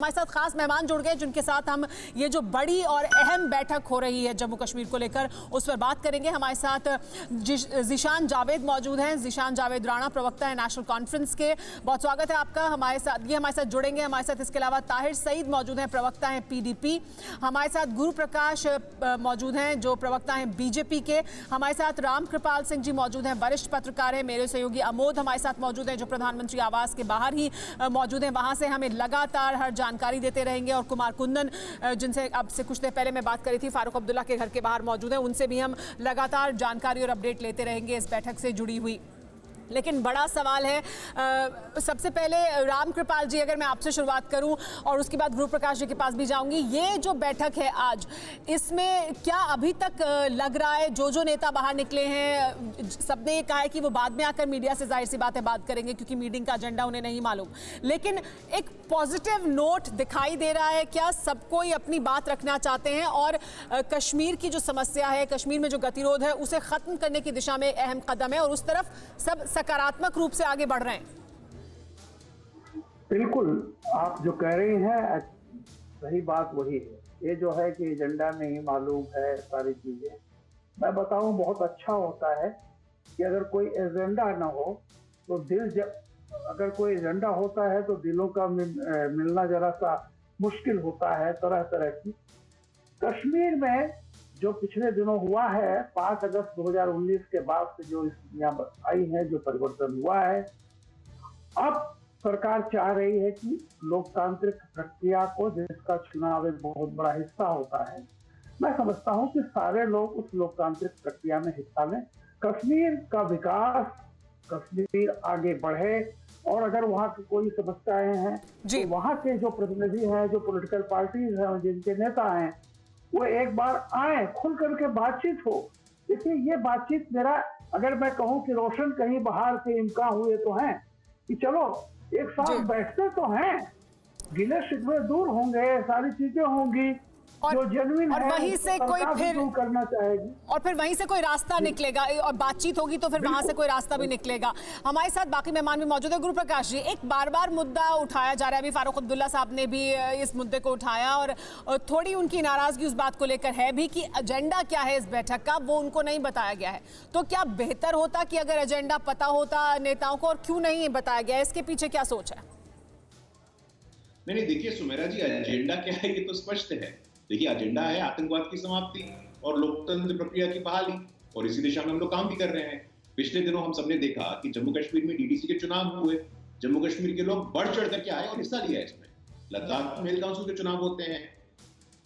हमारे साथ खास मेहमान जुड़ गए जिनके साथ हम ये जो बड़ी और अहम बैठक हो रही है जम्मू कश्मीर को लेकर उस पर बात करेंगे। हमारे साथ ज़ीशान जावेद मौजूद हैं। ज़ीशान जावेद राणा प्रवक्ता है नेशनल कॉन्फ्रेंस के। बहुत स्वागत है आपका हमारे साथ जुड़ेंगे हमारे साथ। इसके अलावा ताहिर सईद मौजूद हैं, प्रवक्ता हैं पीडीपी। हमारे साथ गुरु प्रकाश मौजूद हैं जो प्रवक्ता हैं बीजेपी के। हमारे साथ राम कृपाल सिंह जी मौजूद हैं, वरिष्ठ पत्रकार हैं। मेरे सहयोगी अमोद हमारे साथ मौजूद हैं जो प्रधानमंत्री आवास के बाहर ही मौजूद हैं, वहाँ से हमें लगातार हर जानकारी देते रहेंगे। और कुमार कुंदन जिनसे अब से कुछ देर पहले मैं बात करी थी, फारूक अब्दुल्ला के घर के बाहर मौजूद हैं, उनसे भी हम लगातार जानकारी और अपडेट लेते रहेंगे इस बैठक से जुड़ी हुई। लेकिन बड़ा सवाल है, सबसे पहले राम कृपाल जी अगर मैं आपसे शुरुआत करूं और उसके बाद गुरु प्रकाश जी के पास भी जाऊंगी। ये जो बैठक है आज, इसमें क्या अभी तक लग रहा है जो नेता बाहर निकले हैं सबने ये कहा है कि वो बाद में आकर मीडिया से जाहिर सी बात है बात करेंगे क्योंकि मीटिंग का एजेंडा उन्हें नहीं मालूम, लेकिन एक पॉजिटिव नोट दिखाई दे रहा है। क्या सब कोई अपनी बात रखना चाहते हैं और कश्मीर की जो समस्या है, कश्मीर में जो गतिरोध है, उसे खत्म करने की दिशा में अहम कदम है और उस तरफ सब सकारात्मक रूप से आगे बढ़ रहे हैं? बिल्कुल, आप जो कह रही हैं सही बात वही है। ये जो है कि एजेंडा नहीं मालूम है सारी चीजें, मैं बताऊं बहुत अच्छा होता है कि अगर कोई एजेंडा ना हो तो अगर कोई एजेंडा होता है तो दिलों का मिलना जरा सा मुश्किल होता है। तरह तरह की कश्मीर में जो पिछले दिनों हुआ है, 5 अगस्त 2019 के बाद से जो यहाँ आई है, जो परिवर्तन हुआ है, अब सरकार चाह रही है कि लोकतांत्रिक प्रक्रिया को, जिसका चुनाव एक बहुत बड़ा हिस्सा होता है, मैं समझता हूँ कि सारे लोग उस लोकतांत्रिक प्रक्रिया में हिस्सा लें। कश्मीर का विकास, कश्मीर आगे बढ़े और अगर वहाँ की कोई समस्याएं हैं तो वहाँ के जो प्रतिनिधि हैं, जो पॉलिटिकल पार्टीज हैं, जिनके नेता हैं, वो एक बार आए, खुल करके बातचीत हो। देखिए, ये बातचीत मेरा, अगर मैं कहूँ कि रोशन कहीं बाहर से इम्कान हुए तो हैं कि चलो एक साथ बैठते तो हैं, गिले शिकवे दूर होंगे, सारी चीजें होंगी जो जेन्युइन है, वहीं से कोई फिर करना चाहेगी और फिर वहीं से कोई रास्ता निकलेगा और बातचीत होगी तो फिर वहां से कोई रास्ता भी निकलेगा। हमारे साथ बाकी मेहमान भी मौजूद है। गुरु प्रकाश जी, एक बार बार मुद्दा उठाया जा रहा है, अभी फारूक अब्दुल्ला साहब ने भी इस मुद्दे को उठाया और थोड़ी उनकी नाराजगी उस बात को लेकर है भी कि एजेंडा क्या है इस बैठक का, वो उनको नहीं बताया गया है। तो क्या बेहतर होता कि अगर एजेंडा पता होता नेताओं को, और क्यों नहीं बताया गया, इसके पीछे क्या सोच है? नहीं, देखिए सुमेरा जी, एजेंडा क्या है ये तो स्पष्ट है। देखिए, एजेंडा है आतंकवाद की समाप्ति और लोकतंत्र प्रक्रिया की बहाली, और इसी दिशा में हम लोग काम भी कर रहे हैं। पिछले दिनों हम सबने देखा कि जम्मू कश्मीर में डीडीसी के चुनाव हुए, जम्मू कश्मीर के लोग बढ़ चढ़ करके आए और हिस्सा लिया इसमें। लद्दाख में काउंसिल के चुनाव होते हैं।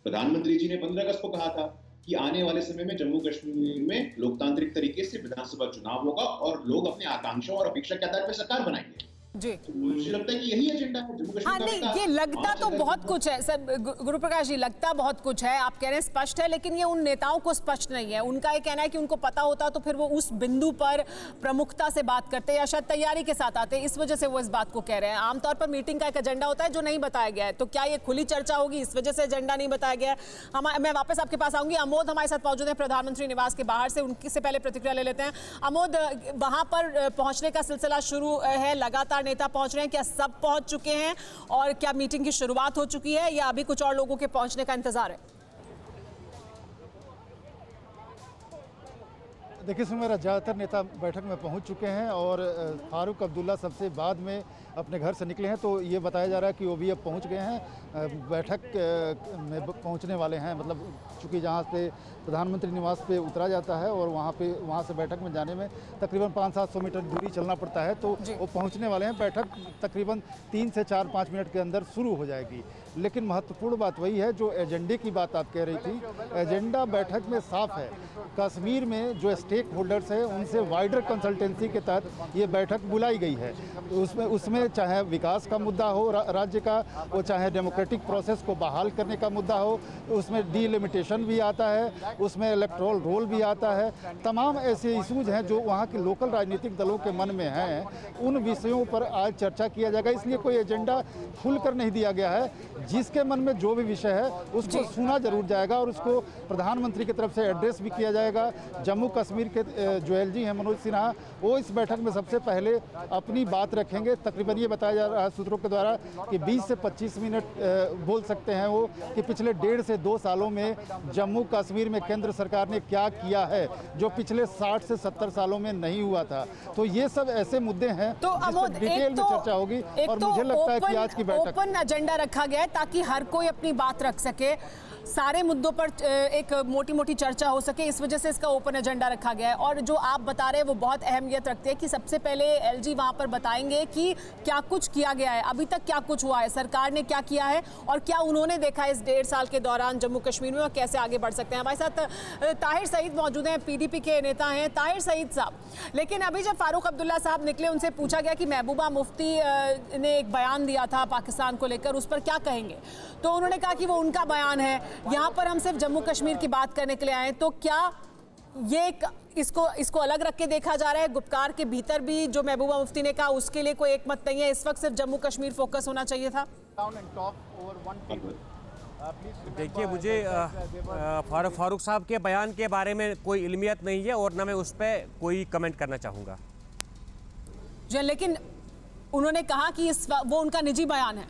प्रधानमंत्री जी ने 15 अगस्त को कहा था कि आने वाले समय में जम्मू कश्मीर में लोकतांत्रिक तरीके से विधानसभा चुनाव होगा और लोग अपने आकांक्षा और अपेक्षा के आधार पर सरकार बनाएंगे। जी, मुझे लगता है कि यही एजेंडा है जम्मू कश्मीर का। नहीं, ये लगता तो बहुत कुछ है सर गुरु प्रकाश जी, लगता बहुत कुछ है, आप कह रहे हैं स्पष्ट है, लेकिन ये उन नेताओं को स्पष्ट नहीं है। उनका ये कहना है कि उनको पता होता तो फिर वो उस बिंदु पर प्रमुखता से बात करते या शायद तैयारी के साथ आते, इस वजह से वो इस बात को कह रहे हैं। आमतौर पर मीटिंग का एक एजेंडा होता है जो नहीं बताया गया है, तो क्या ये खुली चर्चा होगी, इस वजह से एजेंडा नहीं बताया गया है? मैं वापस आपके पास आऊंगी। अमोद हमारे साथ मौजूद है प्रधानमंत्री निवास के बाहर से, उनकी से पहले प्रतिक्रिया ले लेते हैं। अमोद, वहां पर पहुंचने का सिलसिला शुरू है, लगातार नेता पहुंच रहे हैं, सब पहुंच चुके हैं और क्या मीटिंग की शुरुआत हो चुकी है या अभी कुछ और लोगों के पहुंचने का इंतजार है? देखिए सुमेरा, ज़्यादातर नेता बैठक में पहुंच चुके हैं और फारूक अब्दुल्ला सबसे बाद में अपने घर से निकले हैं, तो ये बताया जा रहा है कि वो भी अब पहुंच गए हैं, बैठक में पहुंचने वाले हैं। मतलब चूँकि जहां से प्रधानमंत्री निवास पे उतरा जाता है और वहाँ से बैठक में जाने में तकरीबन 500-700 मीटर दूरी चलना पड़ता है, तो वो पहुँचने वाले हैं। बैठक तकरीबन 3 से 4-5 मिनट के अंदर शुरू हो जाएगी। लेकिन महत्वपूर्ण बात वही है जो एजेंडे की बात आप कह रही थी। एजेंडा बैठक में साफ है, कश्मीर में जो स्टेक होल्डर्स हैं उनसे वाइडर कंसल्टेंसी के तहत ये बैठक बुलाई गई है। उसमें चाहे विकास का मुद्दा हो राज्य का, वो चाहे डेमोक्रेटिक प्रोसेस को बहाल करने का मुद्दा हो, उसमें डीलिमिटेशन भी आता है, उसमें इलेक्टोरल रोल भी आता है। तमाम ऐसे इशूज़ हैं जो वहाँ के लोकल राजनीतिक दलों के मन में हैं, उन विषयों पर आज चर्चा किया जाएगा। इसलिए कोई एजेंडा खुलकर नहीं दिया गया है, जिसके मन में जो भी विषय है उसको सुना जरूर जाएगा और उसको प्रधानमंत्री की तरफ से एड्रेस भी किया जाएगा। जम्मू कश्मीर कश्मीर के जो एलजी हैं मनोज सिन्हा, वो इस बैठक में सबसे पहले अपनी बात रखेंगे। तकरीबन ये बताया जा रहा है सूत्रों के द्वारा कि 20 से 25 मिनट बोल सकते हैं वो कि पिछले 1.5 से 2 सालों में जम्मू कश्मीर में केंद्र सरकार ने क्या किया है जो पिछले 60 से 70 सालों में नहीं हुआ था। तो ये सब ऐसे मुद्दे हैं तो जिस पर डिटेल में चर्चा होगी। और मुझे लगता है कि आज की बैठक ओपन एजेंडा रखा गया है ताकि हर कोई अपनी बात रख सके, सारे मुद्दों पर एक मोटी मोटी चर्चा हो सके, इस वजह से इसका ओपन एजेंडा रखा गया है। और जो आप बता रहे हैं वो बहुत अहमियत रखते हैं कि सबसे पहले एलजी वहां पर बताएंगे कि क्या कुछ किया गया है, अभी तक क्या कुछ हुआ है, सरकार ने क्या किया है और क्या उन्होंने देखा है इस 1.5 साल के दौरान जम्मू कश्मीर में और कैसे आगे बढ़ सकते हैं। हमारे साथ ताहिर सईद मौजूद हैं, पीडीपी के नेता हैं। ताहिर सईद साहब, लेकिन अभी जब फारूक अब्दुल्ला साहब निकले, उनसे पूछा गया कि महबूबा मुफ्ती ने एक बयान दिया था पाकिस्तान को लेकर, उस पर क्या कहेंगे, तो उन्होंने कहा कि वो उनका बयान है, यहाँ पर हम सिर्फ जम्मू कश्मीर की बात करने के लिए आए। तो क्या ये इसको अलग रख के देखा जा रहा है? गुप्कार के भीतर भी जो महबूबा मुफ्ती ने कहा उसके लिए कोई एक मत नहीं है, इस वक्त सिर्फ जम्मू कश्मीर फोकस होना चाहिए था। देखिए, मुझे फारूक साहब के बयान के बारे में कोई इल्मियत नहीं है और ना मैं उस पर कोई कमेंट करना चाहूँगा जी, लेकिन उन्होंने कहा कि वो उनका निजी बयान है,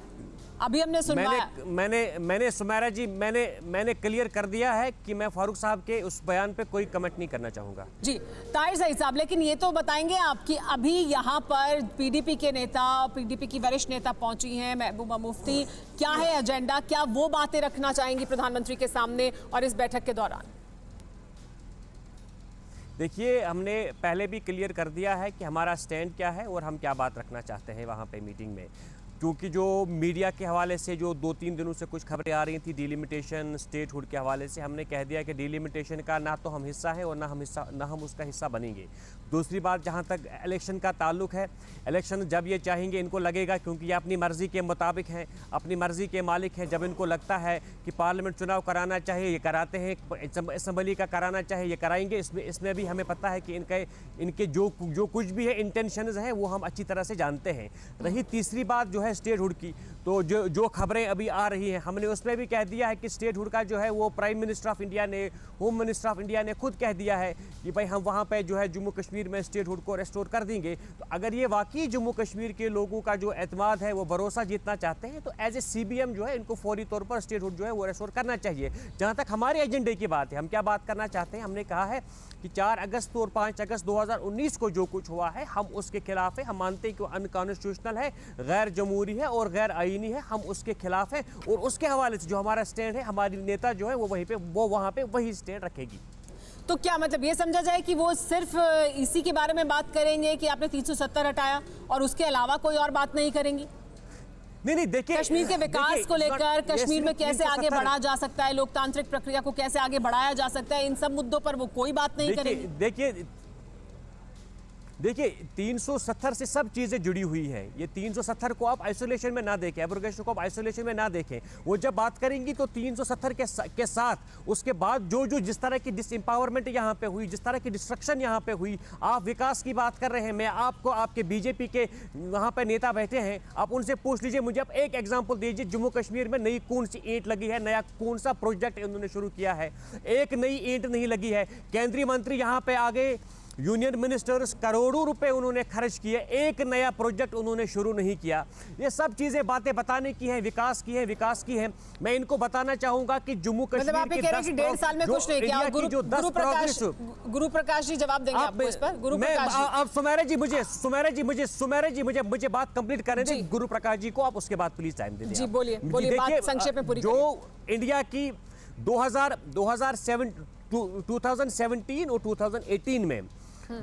अभी हमने सुनवाया। मैंने सुमेरा जी, मैंने क्लियर कर दिया है कि मैं फारूक साहब के उस बयान पे कोई कमेंट नहीं करना चाहूँगा। जी ताहिर सईद साहब, लेकिन ये तो बताएंगे आप कि अभी यहाँ पर पीडीपी के नेता, पीडीपी की वरिष्ठ नेता पहुंची हैं, महबूबा मुफ्ती, क्या है एजेंडा, क्या वो बातें रखना चाहेंगी प्रधानमंत्री के सामने और इस बैठक के दौरान? देखिए, हमने पहले भी क्लियर कर दिया है कि हमारा स्टैंड क्या है और हम क्या बात रखना चाहते हैं वहाँ पे मीटिंग में। क्योंकि जो मीडिया के हवाले से जो 2-3 दिनों से कुछ खबरें आ रही थी डिलिमिटेशन, स्टेटहुड के हवाले से, हमने कह दिया कि डिलिमिटेशन का ना तो हम हिस्सा है और ना हम उसका हिस्सा बनेंगे। दूसरी बात, जहाँ तक इलेक्शन का ताल्लुक है, इलेक्शन जब ये चाहेंगे, इनको लगेगा, क्योंकि ये अपनी मर्ज़ी के मुताबिक हैं, अपनी मर्ज़ी के मालिक हैं, जब इनको लगता है कि पार्लियामेंट चुनाव कराना चाहिए ये कराते हैं, असम्बली का कराना चाहिए ये कराएंगे। इसमें भी हमें पता है कि इनके जो कुछ भी है इंटेंशंस हैं वो हम अच्छी तरह से जानते हैं। रही तीसरी बात जो है स्टेटहुड की, तो जो खबरें अभी आ रही हैं, हमने उसमें भी कह दिया है कि स्टेटहुड का जो है वो प्राइम मिनिस्टर ऑफ इंडिया ने, होम मिनिस्टर ऑफ इंडिया ने खुद कह दिया है कि भाई हम वहाँ पे जो है जम्मू कश्मीर में स्टेटहुड को रेस्टोर कर देंगे। तो अगर ये वाकई जम्मू कश्मीर के लोगों का जो एतमाद है, वो भरोसा जीतना चाहते हैं, तो एज ए CBM जो है इनको फौरी तौर पर स्टेटहुड जो है वो रेस्टोर करना चाहिए। जहाँ तक हमारे एजेंडे की बात है, हम क्या बात करना चाहते हैं, हमने कहा है कि 4 अगस्त और 5 अगस्त 2019 को जो कुछ हुआ है हम उसके खिलाफ है। हम मानते हैं कि वो अनकॉन्स्टिट्यूशनल है, गैर जमहूरी है और गैर आईनी है, हम उसके खिलाफ है और उसके हवाले से जो हमारा स्टैंड है, हमारी नेता जो है वो वहाँ पे वही स्टैंड रखेगी। तो क्या मतलब ये समझा जाए कि वो सिर्फ इसी के बारे में बात करेंगे कि आपने 370 हटाया और उसके अलावा कोई और बात नहीं करेंगी? नहीं, देखिए, कश्मीर के विकास को लेकर, कश्मीर में कैसे आगे बढ़ा जा सकता है, लोकतांत्रिक प्रक्रिया को कैसे आगे बढ़ाया जा सकता है, इन सब मुद्दों पर वो कोई बात नहीं करेंगे। देखिए 370 से सब चीज़ें जुड़ी हुई हैं। ये 370 को आप आइसोलेशन में ना देखें, एब्रोगेशन को आप आइसोलेशन में ना देखें। वो जब बात करेंगी तो 370 के साथ उसके बाद जो जिस तरह की डिसएम्पावरमेंट यहाँ पे हुई, जिस तरह की डिस्ट्रक्शन यहाँ पे हुई, आप विकास की बात कर रहे हैं। मैं आपको आपके बीजेपी के वहाँ पे नेता बैठे हैं, आप उनसे पूछ लीजिए, मुझे आप एक एग्जाम्पल दीजिए, जम्मू कश्मीर में नई कौन सी ईंट लगी है, नया कौन सा प्रोजेक्ट उन्होंने शुरू किया है? एक नई ईंट नहीं लगी है। केंद्रीय मंत्री यहाँ पे आ गए, यूनियन मिनिस्टर्स करोड़ों रुपए उन्होंने खर्च किए, एक नया प्रोजेक्ट उन्होंने शुरू नहीं किया। ये सब चीजें बातें बताने की हैं, विकास की हैं। मैं इनको बताना चाहूंगा कि जम्मू कश्मीर आप कह रहे हैं कि 1.5 साल में कुछ नहीं किया। गुरु प्रकाश जी जवाब देंगे आपको इस पर। गुरु प्रकाश जी, अब सुमेरा जी मुझे बात कंप्लीट करने दें। गुरु प्रकाश जी को आप उसके बाद प्लीज टाइम दे दें। जी बोलिए, बात संक्षेप में पूरी। जो इंडिया की 2017 और 2018 में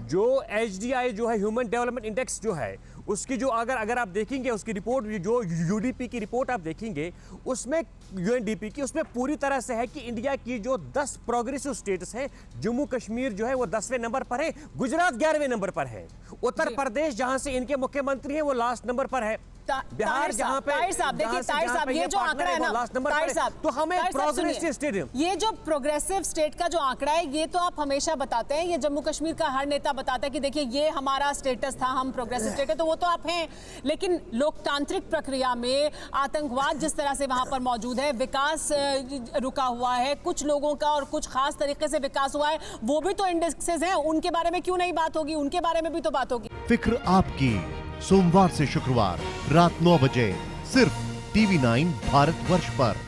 जो HDI जो है, ह्यूमन डेवलपमेंट इंडेक्स जो है, उसकी जो अगर आप देखेंगे उसकी रिपोर्ट, जो UDP की रिपोर्ट आप देखेंगे, उसमें UNDP की, उसमें पूरी तरह से है कि इंडिया की जो 10 प्रोग्रेसिव स्टेट्स हैं, जम्मू कश्मीर जो है वो 10वें नंबर पर है, गुजरात 11वें नंबर पर है, उत्तर प्रदेश जहां से इनके मुख्यमंत्री हैं वो लास्ट नंबर पर है। बिहार जहां पे ताहिर साहब देखिए, ताहिर साहब ये जो आंकड़ा है ना, ताहिर साहब, तो हमें ताहिर साहब प्रोग्रेसिव सुनिए, स्टेडियम, ये जो प्रोग्रेसिव स्टेट का जो आंकड़ा है ये तो आप हमेशा बताते हैं, ये जम्मू कश्मीर का हर नेता बताता है कि देखिए ये हमारा स्टेटस था, हम प्रोग्रेसिव स्टेट है, तो वो तो आप हैं, लेकिन लोकतांत्रिक प्रक्रिया में आतंकवाद जिस तरह से वहां पर मौजूद है, विकास रुका हुआ है, कुछ लोगों का और कुछ खास तरीके से विकास हुआ है, वो भी तो इंडेक्सेस हैं, उनके बारे में क्यों नहीं बात होगी? उनके बारे में भी तो बात होगी। फिक्र आपकी, सोमवार से शुक्रवार रात 9 बजे सिर्फ TV9 भारतवर्ष पर।